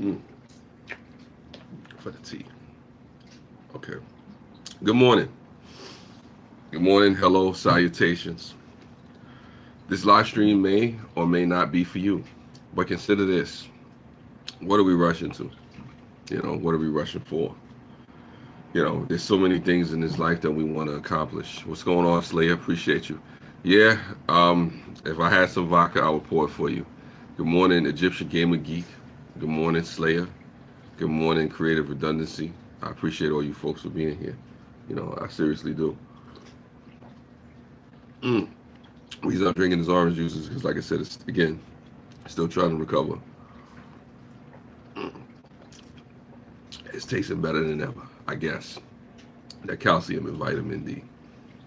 Mm, for the tea. Okay. Good morning. Good morning. Hello. Salutations. This live stream may or may not be for you, but consider this. What are we rushing to? What are we rushing for? There's so many things in this life that we want to accomplish. What's going on, Slayer? Appreciate you. Yeah, if I had some vodka, I would pour it for you. Good morning, Egyptian Gamer Geek. Good morning, Slayer. Good morning, Creative Redundancy. I appreciate all you folks for being here. I seriously do. Mm. The reason I'm drinking this orange juice is because, like I said, it's again still trying to recover. Mm. It's tasting better than ever, I guess. That calcium and vitamin D.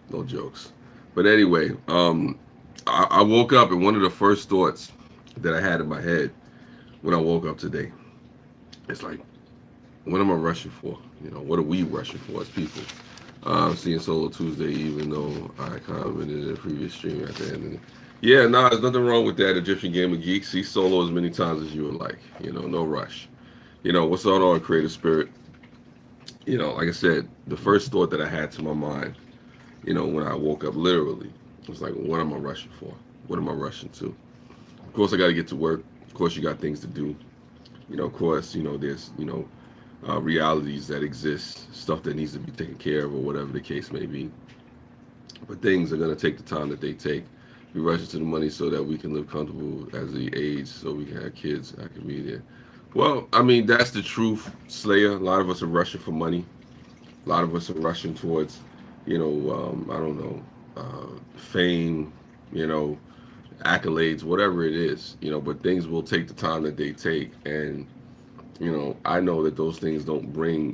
No jokes. But anyway, I woke up and one of the first thoughts that I had in my head when I woke up today, it's like, what am I rushing for? What are we rushing for as people? Seeing Solo Tuesday, even though I commented in the previous stream at the end. Yeah, no, there's nothing wrong with that. Egyptian Gamer Geek, see Solo as many times as you would like. No rush. What's on Creative Spirit? Like I said, the first thought that I had to my mind, when I woke up, literally, was like, what am I rushing for? What am I rushing to? Of course, I got to get to work. Of course, you got things to do. Of course, there's, realities that exist, stuff that needs to be taken care of, or whatever the case may be. But things are going to take the time that they take. We rush into the money so that we can live comfortable as we age, so we can have kids. I can be there. Well, I mean, that's the truth, Slayer. A lot of us are rushing for money. A lot of us are rushing towards, I don't know, fame, you know, accolades, whatever it is, but things will take the time that they take. And, I know that those things don't bring,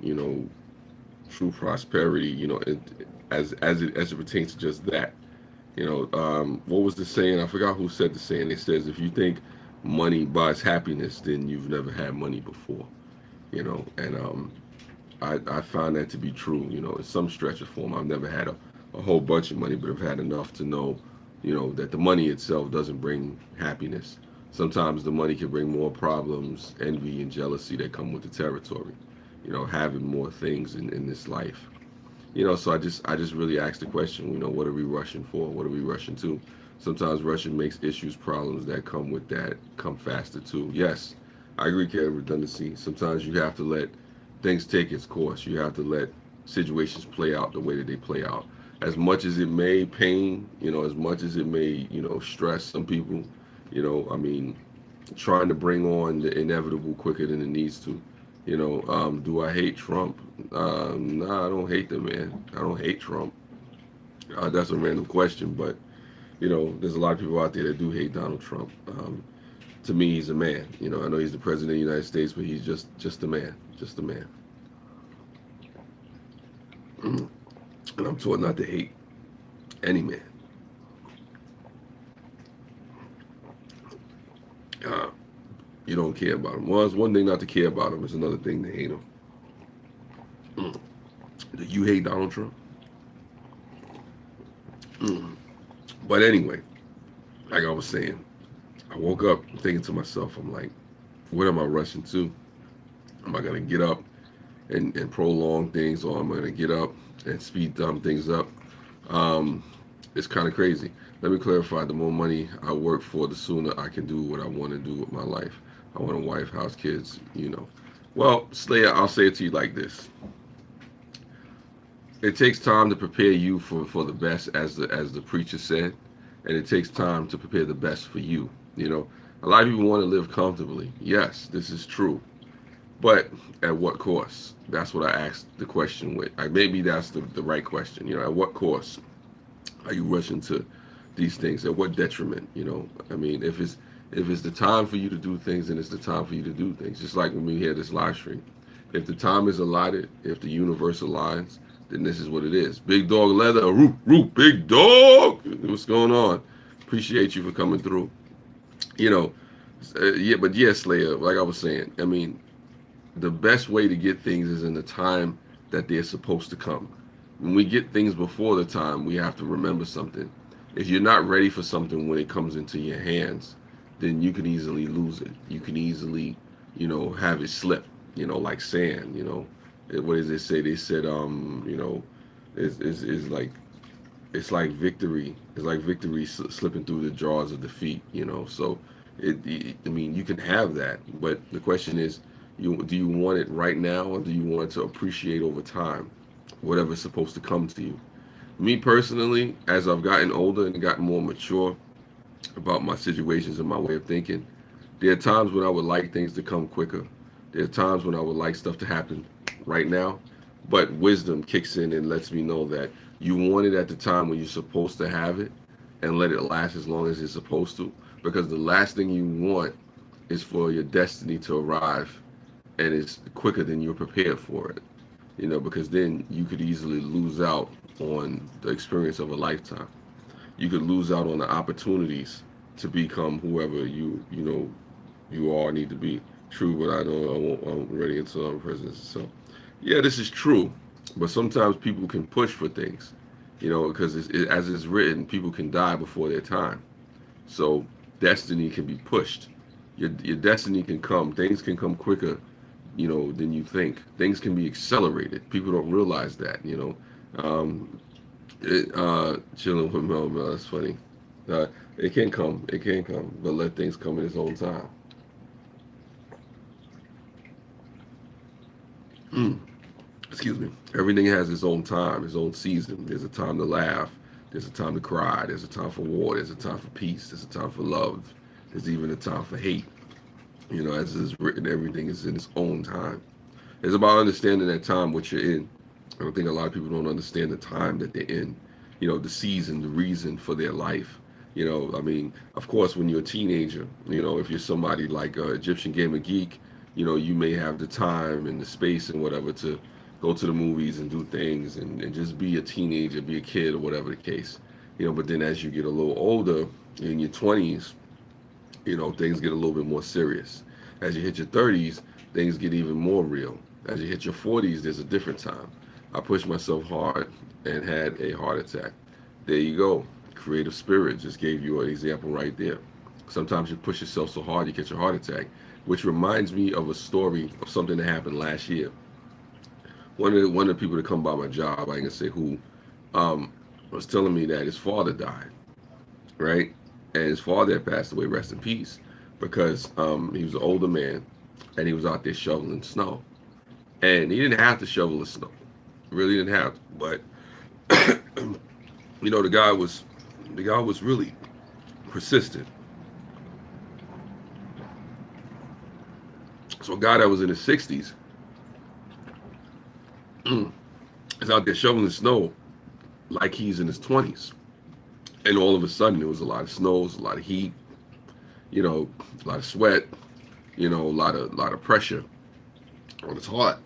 true prosperity, as it pertains to just that. What was the saying? I forgot who said the saying. It says, if you think money buys happiness, then you've never had money before. And I find that to be true. In some stretch of form, I've never had a whole bunch of money, but I've had enough to know, that the money itself doesn't bring happiness. Sometimes the money can bring more problems, envy, and jealousy that come with the territory. Having more things in this life. So I just really asked the question, what are we rushing for? What are we rushing to? Sometimes rushing makes issues, problems that come with that come faster too. Yes, I agree, Kevin, redundancy. Sometimes you have to let things take its course. You have to let situations play out the way that they play out. As much as it may pain, as much as it may, stress some people, I mean, trying to bring on the inevitable quicker than it needs to. Do I hate Trump? Nah, I don't hate the man. I don't hate Trump. That's a random question, but there's a lot of people out there that do hate Donald Trump. To me, he's a man. I know he's the president of the United States, but he's just a man, just a man. And I'm taught not to hate any man. Uh, you don't care about him. Well, it's one thing not to care about him. It's another thing to hate him. Mm. Do you hate Donald Trump? Mm. But anyway, like I was saying, I woke up thinking to myself, I'm like, what am I rushing to? Am I going to get up and prolong things, or am I going to get up and speed things up? Um, it's kind of crazy. Let me clarify. The more money I work for, the sooner I can do what I want to do with my life. I want a wife, house, kids. Well, Slayer, I'll say it to you like this. It takes time to prepare you for the best, as the preacher said, and it takes time to prepare the best for you. A lot of people want to live comfortably. Yes, this is true, but at what cost? That's what I asked the question with. Maybe that's the right question. At what cost are you rushing to these things? At what detriment? I mean, if it's the time for you to do things, then it's the time for you to do things. Just like when we hear this live stream. If the time is allotted, if the universe aligns, then this is what it is. Big dog leather, root, root, big dog. What's going on? Appreciate you for coming through. You know, yeah, but yes, Slayer, like I was saying, I mean, the best way to get things is in the time that they're supposed to come. When we get things before the time, we have to remember something. If you're not ready for something when it comes into your hands, then you can easily lose it. You can easily have it slip, like sand. What does it say? They said, is like it's like victory. It's like victory slipping through the jaws of defeat. So I mean, you can have that, but the question is, do you want it right now, or do you want to appreciate over time, whatever's supposed to come to you? Me personally, as I've gotten older and gotten more mature about my situations and my way of thinking, there are times when I would like things to come quicker. There are times when I would like stuff to happen right now. But wisdom kicks in and lets me know that you want it at the time when you're supposed to have it, and let it last as long as it's supposed to. Because the last thing you want is for your destiny to arrive and it's quicker than you're prepared for it. Because then you could easily lose out on the experience of a lifetime. You could lose out on the opportunities to become whoever you all need to be. True, but I know I'm ready into our presence. So, yeah, this is true. But sometimes people can push for things, because as it's written, people can die before their time. So destiny can be pushed. Your destiny can come. Things can come quicker, than you think. Things can be accelerated. People don't realize that. Um, Chilling with Mel, Mel, that's funny. Uh, it can come. It can come. But let things come in its own time. Mm, excuse me. Everything has its own time, its own season. There's a time to laugh. There's a time to cry. There's a time for war. There's a time for peace. There's a time for love. There's even a time for hate. As it's written, everything is in its own time. It's about understanding that time, what you're in. I don't think a lot of people don't understand the time that they're in. The season, the reason for their life. I mean, of course, when you're a teenager, if you're somebody like Egyptian Gamer Geek, you may have the time and the space and whatever to go to the movies and do things and just be a teenager, be a kid or whatever the case. But then as you get a little older in your 20s, things get a little bit more serious. As you hit your 30s, things get even more real. As you hit your 40s, there's a different time. I pushed myself hard and had a heart attack. There you go. Creative spirit just gave you an example right there. Sometimes you push yourself so hard you catch a heart attack, which reminds me of a story of something that happened last year. One of the people that come by my job, I can say who, was telling me that his father died, right? And his father had passed away, rest in peace, because he was an older man and he was out there shoveling snow. And he didn't have to shovel the snow. Really didn't have to. But the guy was really persistent. So a guy that was in his 60s is out there shoveling snow like he's in his 20s. And all of a sudden, there was a lot of snow, a lot of heat, a lot of sweat, a lot of pressure on his heart.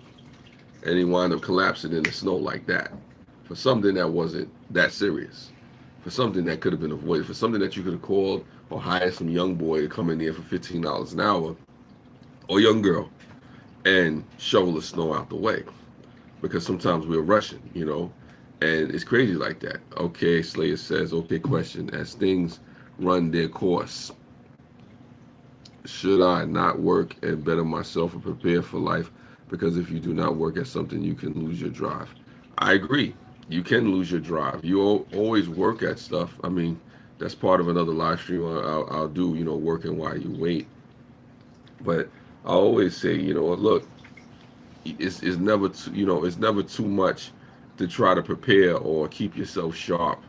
And he wound up collapsing in the snow like that for something that wasn't that serious, for something that could have been avoided, for something that you could have called or hired some young boy to come in there for $15 an hour or young girl and shovel the snow out the way. Because sometimes we're rushing. And it's crazy like that. Okay, Slayer says, okay, question. As things run their course, should I not work and better myself and prepare for life? Because if you do not work at something, you can lose your drive. I agree. You can lose your drive. You always work at stuff. I mean, that's part of another live stream I'll do, working while you wait. But I always say, look, it's never it's never too much to try to prepare or keep yourself sharp.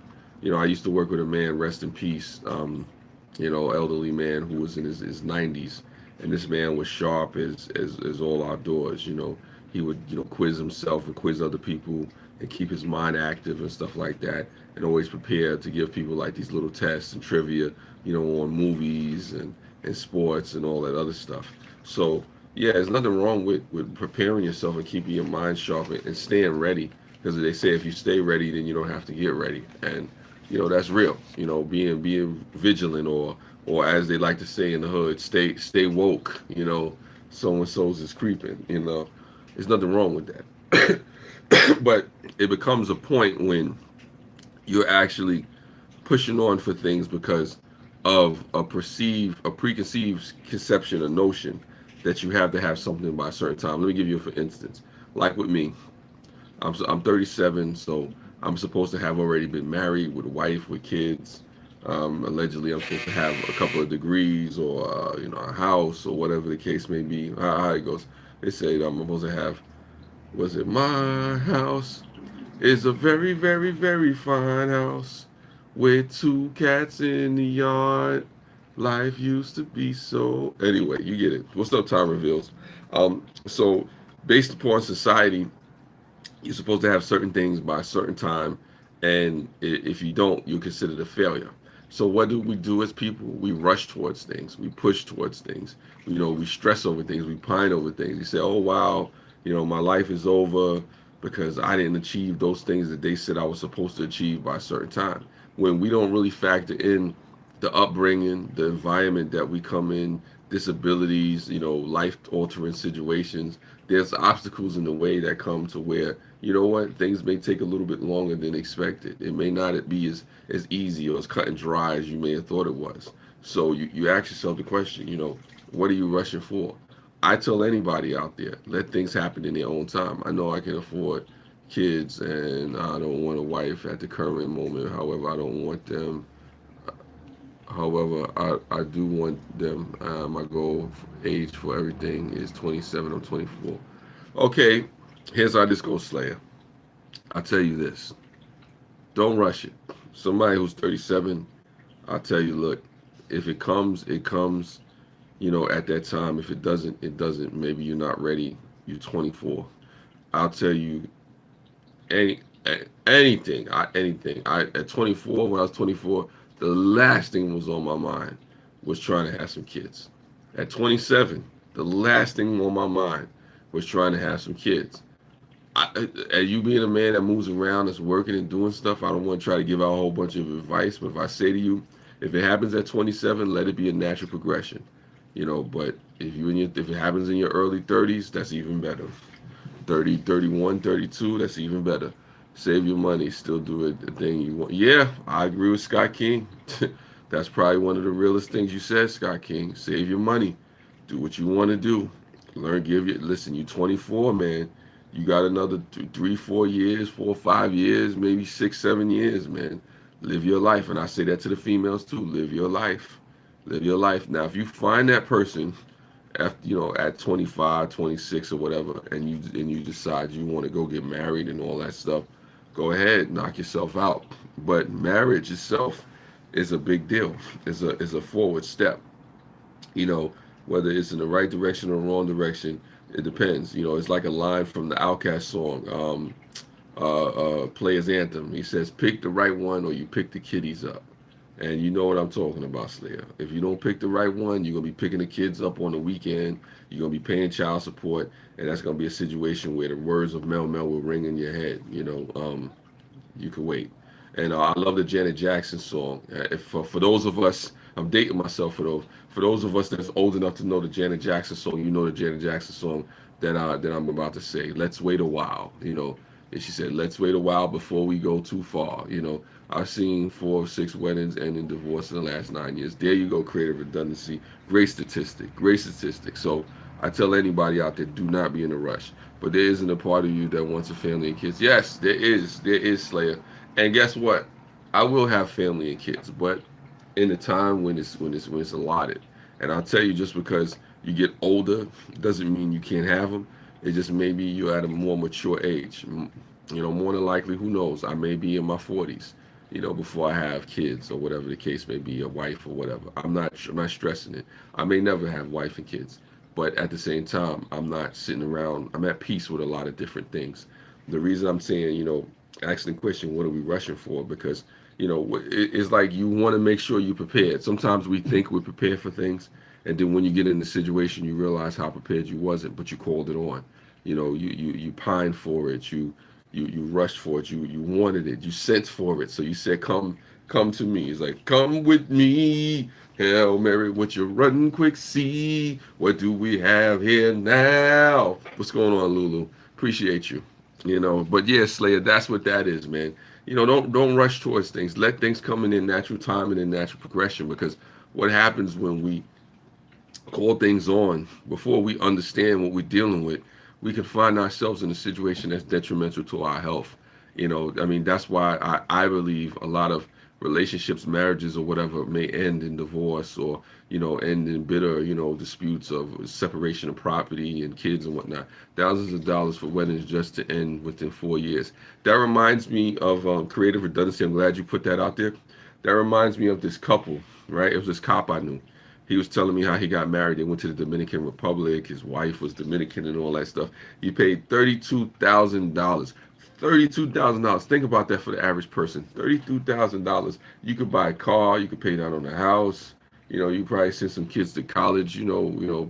I used to work with a man, rest in peace, elderly man who was in his 90s, and this man was sharp as all outdoors. He would quiz himself and quiz other people and keep his mind active and stuff like that, and always prepared to give people like these little tests and trivia, on movies and sports and all that other stuff. So yeah, there's nothing wrong with preparing yourself and keeping your mind sharp and staying ready, because they say if you stay ready, then you don't have to get ready, and that's real. Being vigilant, or as they like to say in the hood, stay woke. So and so's is creeping. There's nothing wrong with that. But it becomes a point when you're actually pushing on for things because of a preconceived conception or notion that you have to have something by a certain time. Let me give you for instance, like with me, I'm 37, so I'm supposed to have already been married with a wife with kids. Allegedly, I'm supposed to have a couple of degrees or a house or whatever the case may be. How it goes? They say I'm supposed to have. Was it my house? Is a very, very, very fine house with two cats in the yard. Life used to be so. Anyway, you get it. What's up, time reveals? So, based upon society, you're supposed to have certain things by a certain time, and if you don't, you're considered a failure. So what do we do as people? We rush towards things, we push towards things, we stress over things, we pine over things. You say, oh wow, my life is over because I didn't achieve those things that they said I was supposed to achieve by a certain time, when we don't really factor in the upbringing, the environment that we come in, disabilities, life altering situations. There's obstacles in the way that come to where, things may take a little bit longer than expected. It may not be as easy or as cut and dry as you may have thought it was. So you ask yourself the question, what are you rushing for? I tell anybody out there, let things happen in their own time. I know I can afford kids and I don't want a wife at the current moment. However, I don't want them. However, I do want them. My goal age for everything is 27. I'm 24. Okay, here's how this goes, Slayer. I tell you this: don't rush it. Somebody who's 37, I'll tell you, look, if it comes, it comes. At that time. If it doesn't, it doesn't. Maybe you're not ready. You're 24. I'll tell you any anything. Anything. At 24, when I was 24, the last thing was on my mind was trying to have some kids. At 27, the last thing on my mind was trying to have some kids. As you being a man that moves around, that's working and doing stuff, I don't want to try to give out a whole bunch of advice, but if I say to you, if it happens at 27, let it be a natural progression. But if it happens in your early 30s, that's even better. 30, 31, 32, that's even better. Save your money, still do it the thing you want. Yeah, I agree with Scott King. That's probably one of the realest things you said, Scott King. Save your money. Do what you want to do. Listen, you're 24, man. You got another 3, 4 years, 4, 5 years, maybe 6, 7 years, man. Live your life. And I say that to the females too. Live your life. Live your life. Now, if you find that person after at 25, 26 or whatever, and you decide you want to go get married and all that stuff, go ahead, knock yourself out. But marriage itself is a big deal. Is a forward step. Whether it's in the right direction or wrong direction, it depends. It's like a line from the Outkast song, Players Anthem. He says, "Pick the right one, or you pick the kiddies up." And you know what I'm talking about, Slayer. If you don't pick the right one, you're going to be picking the kids up on the weekend. You're going to be paying child support. And that's going to be a situation where the words of Mel Mel will ring in your head. You can wait. And I love the Janet Jackson song. For those of us, I'm dating myself for those. For those of us that's old enough to know the Janet Jackson song, you know the Janet Jackson song that I'm about to say. Let's wait a while. And she said, let's wait a while before we go too far. I've seen 4 or 6 weddings end in divorce in the last 9 years. There you go, creative redundancy. Great statistic. Great statistic. So I tell anybody out there, do not be in a rush. But there isn't a part of you that wants a family and kids. Yes, there is. There is, Slayer. And guess what? I will have family and kids, but in the time when it's allotted. And I'll tell you, just because you get older doesn't mean you can't have them. It just maybe you're at a more mature age. More than likely, who knows? I may be in my 40s, before I have kids or whatever the case may be, a wife or whatever. I'm not stressing it. I may never have wife and kids, but at the same time, I'm not sitting around. I'm at peace with a lot of different things. The reason I'm saying, asking the question, what are we rushing for? Because it's like you want to make sure you're prepared. Sometimes we think we're prepared for things, and then when you get in the situation, you realize how prepared you wasn't, but you called it on. You pined for it. You rushed for it. You wanted it. You sent for it. So you said, come to me. It's like, come with me. Hail Mary, what you run quick, see. What do we have here now? What's going on, Lulu? Appreciate you. But yeah, Slayer, that's what that is, man. Don't rush towards things. Let things come in their natural time and in natural progression, because what happens when we call things on before we understand what we're dealing with, we can find ourselves in a situation that's detrimental to our health. I mean, that's why I believe a lot of relationships, marriages, or whatever may end in divorce or, end in bitter, disputes of separation of property and kids and whatnot. Thousands of dollars for weddings just to end within 4 years. That reminds me of creative redundancy. I'm glad you put that out there. That reminds me of this couple, right? It was this cop I knew. He was telling me how he got married. They went to the Dominican Republic. His wife was Dominican and all that stuff. He paid $32,000. $32,000. Think about that for the average person. $32,000. You could buy a car. You could pay down on a house. You probably send some kids to college.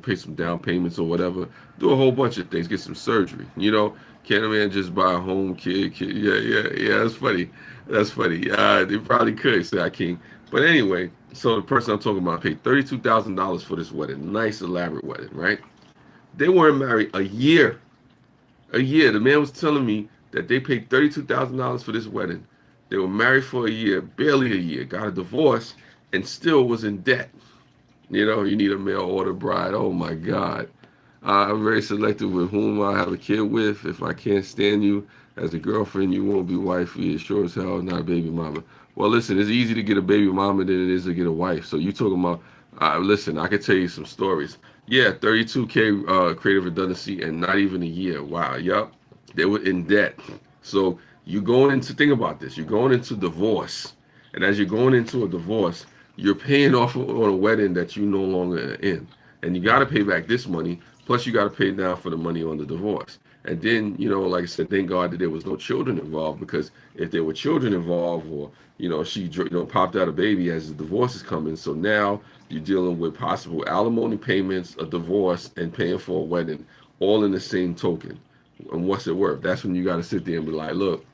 Pay some down payments or whatever. Do a whole bunch of things. Get some surgery. Can a man just buy a home, kid? Yeah. That's funny. That's funny. They probably could say I can't. But anyway, so the person I'm talking about paid $32,000 for this wedding. Nice, elaborate wedding, right? They weren't married a year. A year. The man was telling me that they paid $32,000 for this wedding. They were married for a year, barely a year, got a divorce, and still was in debt. You need a mail order bride. Oh my God. I'm very selective with whom I have a kid with. If I can't stand you as a girlfriend, you won't be wifey. It's sure as hell not a baby mama. Well, listen, it's easy to get a baby mama than it is to get a wife. So you talking about, listen, I could tell you some stories. Yeah, 32K creative redundancy and not even a year. Wow, yup. They were in debt. So you're going into, think about this, you're going into divorce. And as you're going into a divorce, you're paying off on a wedding that you no longer in. And you got to pay back this money. Plus, you got to pay down for the money on the divorce. And then, like I said, thank God that there was no children involved, because if there were children involved, or, she, popped out a baby as the divorce is coming. So now you're dealing with possible alimony payments, a divorce, and paying for a wedding, all in the same token. And what's it worth? That's when you got to sit there and be like, look,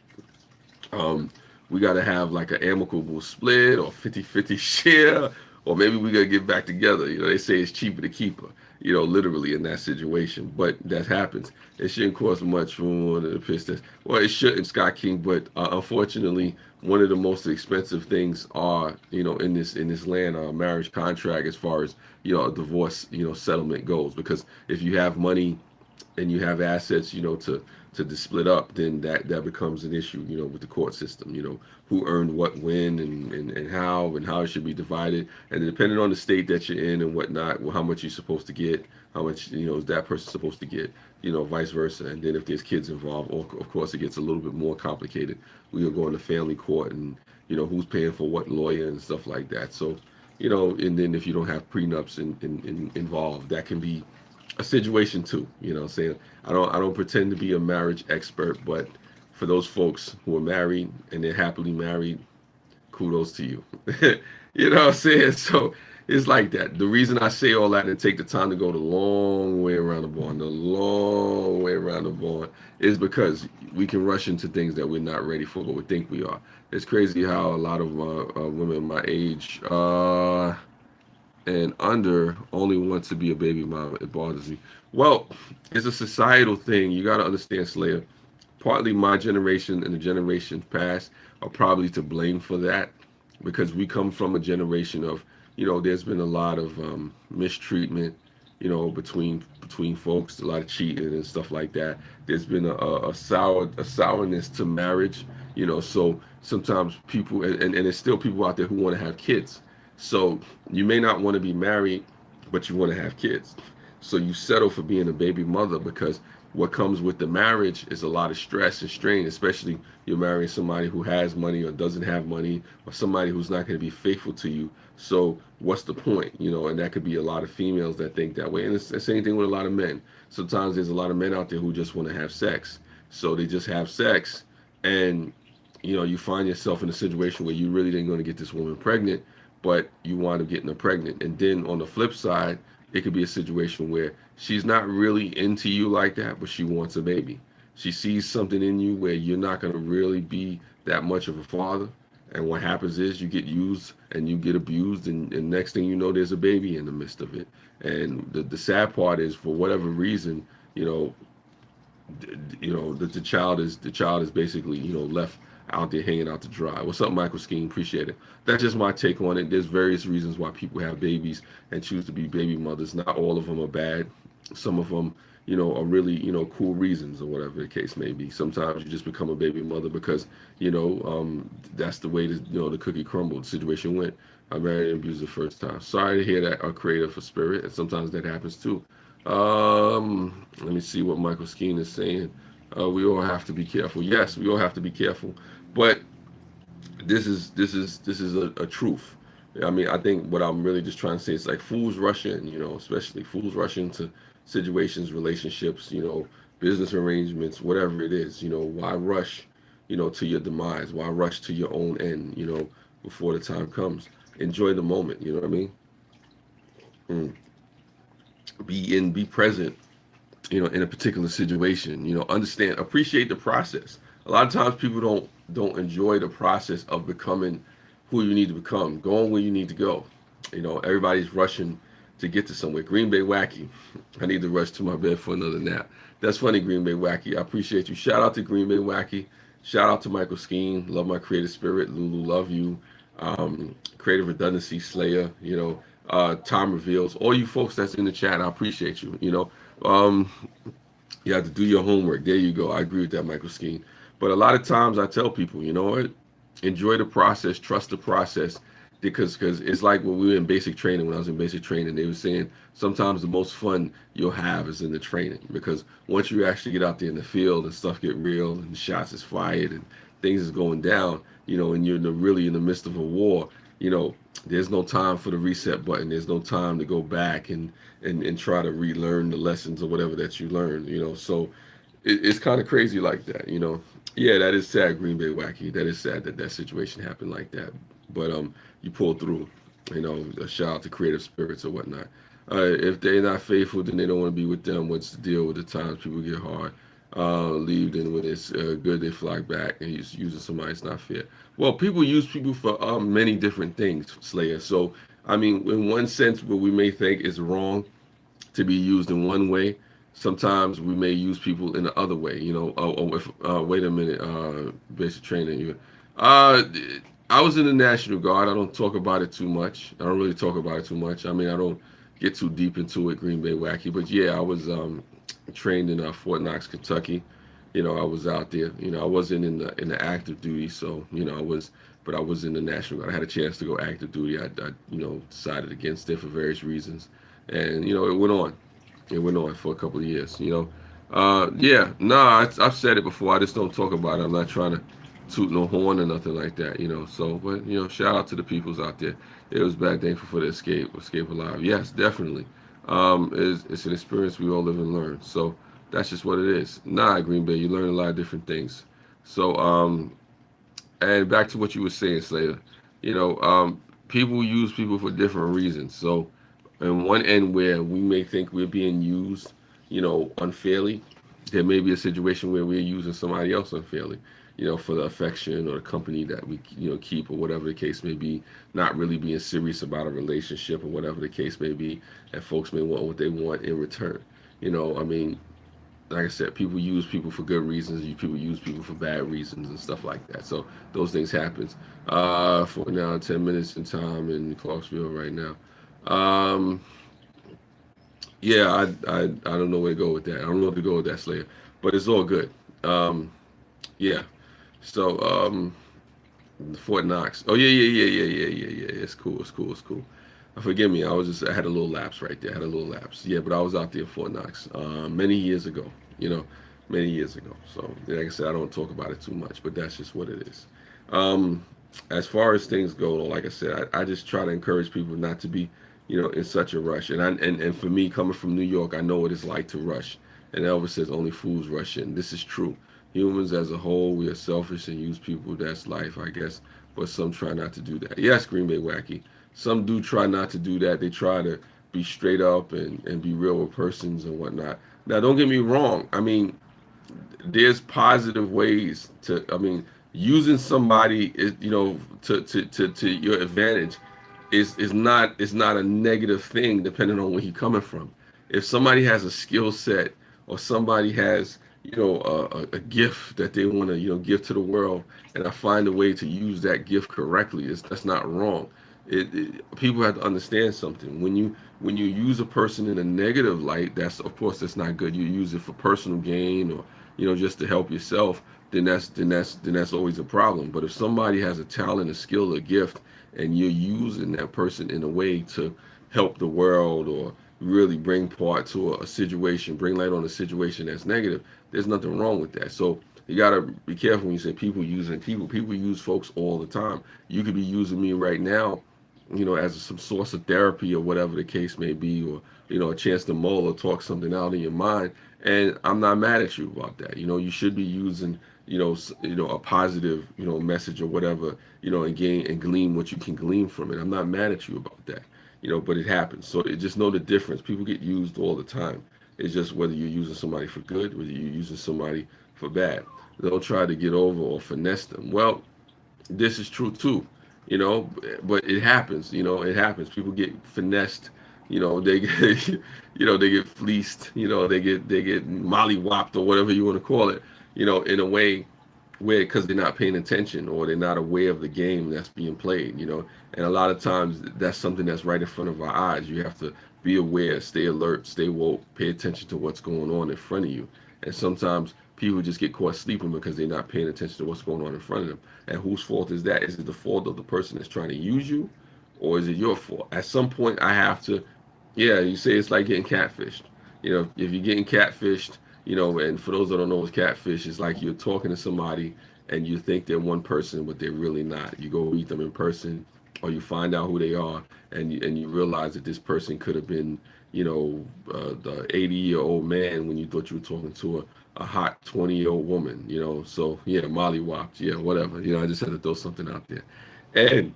we got to have like an amicable split or 50-50 share, or maybe we got to get back together. They say it's cheaper to keep her, literally in that situation. But that happens. It shouldn't cost much for one of the Pistons. Well, it shouldn't, Scott King, but unfortunately, one of the most expensive things are, in this land, a marriage contract, as far as, a divorce, settlement goes. Because if you have money and you have assets, to split up, then that becomes an issue, with the court system, who earned what when and how it should be divided. And depending on the state that you're in and whatnot, well, how much you're supposed to get, how much, is that person supposed to get, vice versa. And then if there's kids involved, of course, it gets a little bit more complicated. We'll go into family court and, who's paying for what lawyer and stuff like that. So, and then if you don't have prenups involved, that can be a situation too. Saying I don't pretend to be a marriage expert, but for those folks who are married and they're happily married, kudos to you. You know what I'm saying? So it's like that. The reason I say all that and take the time to go the long way around the barn, is because we can rush into things that we're not ready for, but we think we are. It's crazy how a lot of women my age and under only want to be a baby mama. It bothers me. Well, it's a societal thing. You got to understand, Slayer. Partly my generation and the generation past are probably to blame for that, because we come from a generation of, there's been a lot of mistreatment, between folks, a lot of cheating and stuff like that. There's been a sourness to marriage, so sometimes people, and there's still people out there who want to have kids. So you may not want to be married, but you want to have kids. So you settle for being a baby mother, because what comes with the marriage is a lot of stress and strain, especially you're marrying somebody who has money or doesn't have money, or somebody who's not going to be faithful to you. So what's the point? And that could be a lot of females that think that way. And it's the same thing with a lot of men. Sometimes there's a lot of men out there who just want to have sex. So they just have sex, and you find yourself in a situation where you really didn't going to get this woman pregnant, but you wind up getting her pregnant. And then on the flip side, it could be a situation where she's not really into you like that, but she wants a baby. She sees something in you where you're not going to really be that much of a father. And what happens is you get used and you get abused, and next thing you know, there's a baby in the midst of it. And the sad part is, for whatever reason, the child is basically, left out there hanging out to dry. What's up, Michael Skeen? Appreciate it. That's just my take on it. There's various reasons why people have babies and choose to be baby mothers. Not all of them are bad. Some of them, are really, cool reasons or whatever the case may be. Sometimes you just become a baby mother because, that's the way the cookie crumbled. The situation went. I married and abused the first time. Sorry to hear that, our creator for spirit, and sometimes that happens too. Let me see what Michael Skeen is saying. We all have to be careful. Yes, we all have to be careful, but this is a truth. I mean, I think what I'm really just trying to say is like fools rush in, especially fools rush into situations, relationships, business arrangements, whatever it is. Why rush, to your demise? Why rush to your own end, before the time comes? Enjoy the moment. You know what I mean? Mm. Be present, in a particular situation. Understand, appreciate the process. A lot of times people don't enjoy the process of becoming who you need to become, going where you need to go. Everybody's rushing to get to somewhere. Green Bay Wacky, I need to rush to my bed for another nap. That's funny, Green Bay Wacky. I appreciate you. Shout out to Green Bay Wacky. Shout out to Michael Skeen. Love my creative spirit. Lulu, love you. Creative Redundancy Slayer. Time Reveals. All you folks that's in the chat, I appreciate you. You have to do your homework. There you go. I agree with that, Michael Skeen. But a lot of times I tell people, you know what? Enjoy the process, trust the process, because it's like when we were in basic training. When I was in basic training, they were saying sometimes the most fun you'll have is in the training, because once you actually get out there in the field and stuff get real and shots is fired and things is going down, and you're really in the midst of a war, there's no time for the reset button. There's no time to go back and try to relearn the lessons or whatever that you learned. So it's kind of crazy like that. Yeah, that is sad, Green Bay Wacky. That is sad that situation happened like that. But you pulled through. A shout out to creative spirits or whatnot. If they're not faithful, then they don't want to be with them. What's the deal with the times people get hard? Leave, then when it's good, they fly back, and he's using somebody. It's not fair. Well, people use people for many different things, Slayer. So, I mean, in one sense, what we may think is wrong to be used in one way, sometimes we may use people in the other way. Wait a minute, basic training. I was in the National Guard. I don't talk about it too much. I don't really talk about it too much. I mean, I don't get too deep into it, Green Bay Wacky. But yeah, I was trained in Fort Knox, Kentucky. I was out there. I wasn't in the active duty, so but I was in the National Guard. I had a chance to go active duty. I decided against it for various reasons, and it went on. It went on for a couple of years. Yeah, no, I've said it before. I just don't talk about it. I'm not trying to toot no horn or nothing like that. So, but shout out to the peoples out there. It was bad, thankful for the escape alive. Yes, definitely. It's an experience we all live and learn. So that's just what it is. Nah, Green Bay, you learn a lot of different things. So, and back to what you were saying, Slayer. People use people for different reasons. So, in one end where we may think we're being used, unfairly, there may be a situation where we're using somebody else unfairly, for the affection or the company that we, keep, or whatever the case may be, not really being serious about a relationship or whatever the case may be, and folks may want what they want in return. I mean, like I said, people use people for good reasons. People use people for bad reasons and stuff like that. So those things happen. For now, 10 minutes in time in Clarksville right now. Yeah, I don't know where to go with that. I don't know where to go with that, Slayer, but it's all good. Yeah. So Fort Knox. Oh yeah. It's cool. Forgive me. I had a little lapse right there. Yeah, but I was out there in Fort Knox many years ago. Many years ago. So like I said, I don't talk about it too much, but that's just what it is. As far as things go, like I said, I just try to encourage people not to be, in such a rush. And for me, coming from New York, I know what it's like to rush. And Elvis says only fools rush in. This is true. Humans as a whole, we are selfish and use people. That's life, I guess. But some try not to do that. Yes, Green Bay Wacky. Some do try not to do that. They try to be straight up and be real with persons and whatnot. Now, don't get me wrong. I mean, there's positive ways to, using somebody is, to your advantage is not a negative thing depending on where you're coming from. If somebody has a skill set or somebody has a gift that they want to, give to the world, and I find a way to use that gift correctly, that's not wrong. People have to understand something. When you use a person in a negative light, that's, of course, that's not good. You use it for personal gain, or just to help yourself, then that's always a problem. But if somebody has a talent, a skill, a gift, and you're using that person in a way to help the world, or really bring part to a situation, bring light on a situation that's negative, there's nothing wrong with that. So you gotta be careful when you say people using people. People use folks all the time. You could be using me right now, as some source of therapy or whatever the case may be, or a chance to mull or talk something out in your mind. And I'm not mad at you about that. You should be using, a positive, message or whatever, and gain and glean what you can glean from it. I'm not mad at you about that. But it happens. So just know the difference. People get used all the time. It's just whether you're using somebody for good, whether you're using somebody for bad. Don't try to get over or finesse them. Well, this is true too, but it happens. It happens. People get finessed. They get, they get fleeced. They get mollywopped, or whatever you want to call it. In a way where, because they're not paying attention, or they're not aware of the game that's being played. And a lot of times that's something that's right in front of our eyes. You have to be aware, stay alert, stay woke, pay attention to what's going on in front of you. And sometimes people just get caught sleeping because they're not paying attention to what's going on in front of them. And whose fault is that? Is it the fault of the person that's trying to use you, or is it your fault? At some point, I have to, yeah, you say it's like getting catfished. If you're getting catfished, and for those that don't know what catfish is, like you're talking to somebody and you think they're one person, but they're really not. You go meet them in person, or you find out who they are, and you realize that this person could have been, the 80-year-old man when you thought you were talking to a hot 20-year-old woman. So yeah, mollywopped, yeah, whatever. I just had to throw something out there. And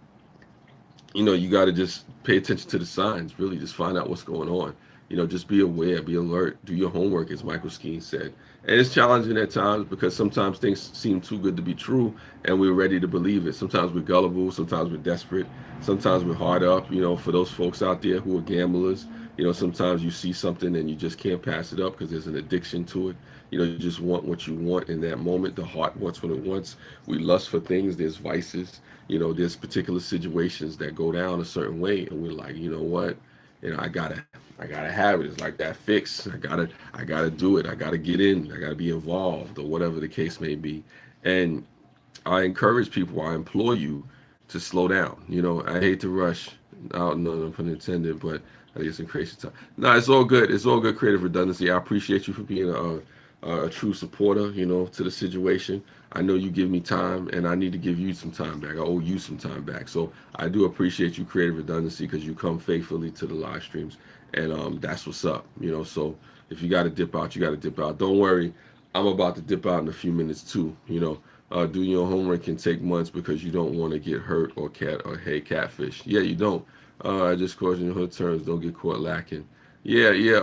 you got to just pay attention to the signs, really just find out what's going on. Just be aware, be alert, do your homework, as Michael Skeen said. And it's challenging at times, because sometimes things seem too good to be true and we're ready to believe it. Sometimes we're gullible, sometimes we're desperate, sometimes we're hard up. For those folks out there who are gamblers, sometimes you see something and you just can't pass it up because there's an addiction to it. You just want what you want in that moment. The heart wants what it wants. We lust for things. There's vices. There's particular situations that go down a certain way, and we're like, you know what? I gotta have it. It's like that fix. I gotta do it. I gotta get in. I gotta be involved, or whatever the case may be. And I encourage people, I implore you to slow down. I hate to rush. No pun intended, but I think it's in crazy time. No, it's all good. It's all good, creative redundancy. I appreciate you for being a true supporter, to the situation. I know you give me time, and I need to give you some time back. I owe you some time back. So I do appreciate you, creative redundancy, because you come faithfully to the live streams, and that's what's up. So if you got to dip out, you got to dip out. Don't worry, I'm about to dip out in a few minutes too. Doing your homework can take months because you don't want to get hurt or catfish. Yeah, you don't. I just caution in hood terms, don't get caught lacking. Yeah, yeah.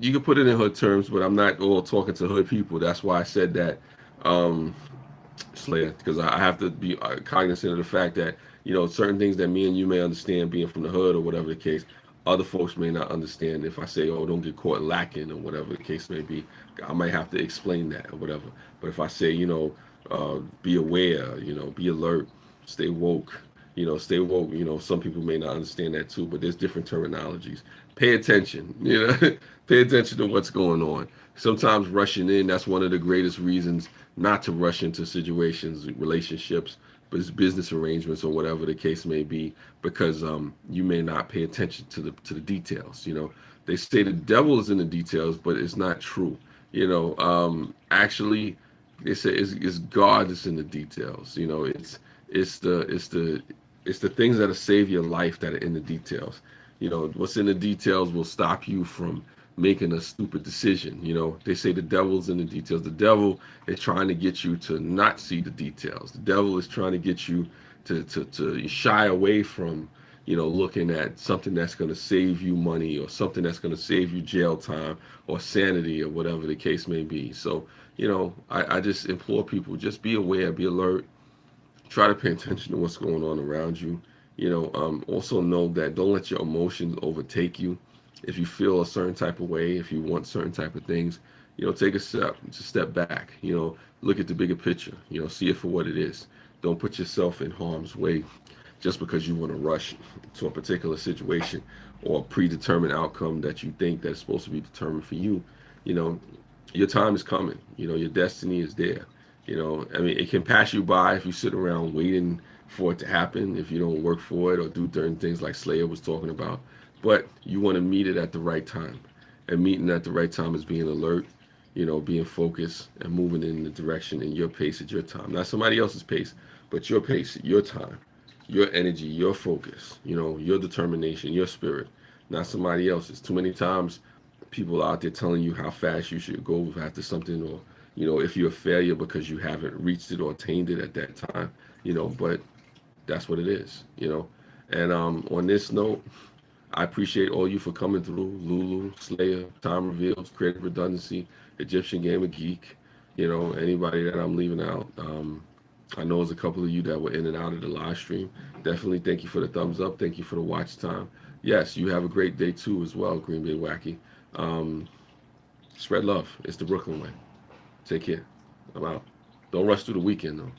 You can put it in hood terms, but I'm not all talking to hood people. That's why I said that, um, Slayer, because I have to be cognizant of the fact that certain things that me and you may understand, being from the hood or whatever the case, other folks may not understand. If I say, "Oh, don't get caught lacking," or whatever the case may be, I might have to explain that or whatever. But if I say, be aware, be alert, stay woke, stay woke. Some people may not understand that too, but there's different terminologies. Pay attention, pay attention to what's going on. Sometimes rushing in, that's one of the greatest reasons not to rush into situations, relationships, but it's business arrangements or whatever the case may be, because you may not pay attention to the details. They say the devil is in the details, but it's not true. Actually, they say it's God that's in the details. It's the things that'll save your life that are in the details. What's in the details will stop you from making a stupid decision. They say the devil's in the details. The devil is trying to get you to not see the details. The devil is trying to get you to shy away from, looking at something that's going to save you money, or something that's going to save you jail time or sanity, or whatever the case may be. So, I just implore people, just be aware, be alert, try to pay attention to what's going on around you. Also know that don't let your emotions overtake you. If you feel a certain type of way, if you want certain type of things, take a step, just step back, look at the bigger picture, see it for what it is. Don't put yourself in harm's way just because you want to rush to a particular situation or a predetermined outcome that you think that's supposed to be determined for you. You know, your time is coming. Your destiny is there. I mean, it can pass you by if you sit around waiting for it to happen, if you don't work for it or do certain things like Slayer was talking about. But you want to meet it at the right time. And meeting at the right time is being alert, being focused and moving in the direction in your pace at your time. Not somebody else's pace, but your pace, your time, your energy, your focus, your determination, your spirit, not somebody else's. Too many times people out there telling you how fast you should go after something, or if you're a failure because you haven't reached it or attained it at that time, but that's what it is. And on this note, I appreciate all you for coming through. Lulu, Slayer, Time Reveals, Creative Redundancy, Egyptian Gamer Geek, anybody that I'm leaving out. I know there's a couple of you that were in and out of the live stream. Definitely thank you for the thumbs up. Thank you for the watch time. Yes, you have a great day too as well, Green Bay Wacky. Um, Spread love. It's the Brooklyn way. Take care. I'm out. Don't rush through the weekend though.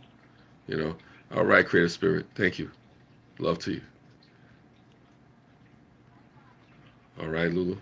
You know. All right, Creative Spirit. Thank you. Love to you. All right, Lulu.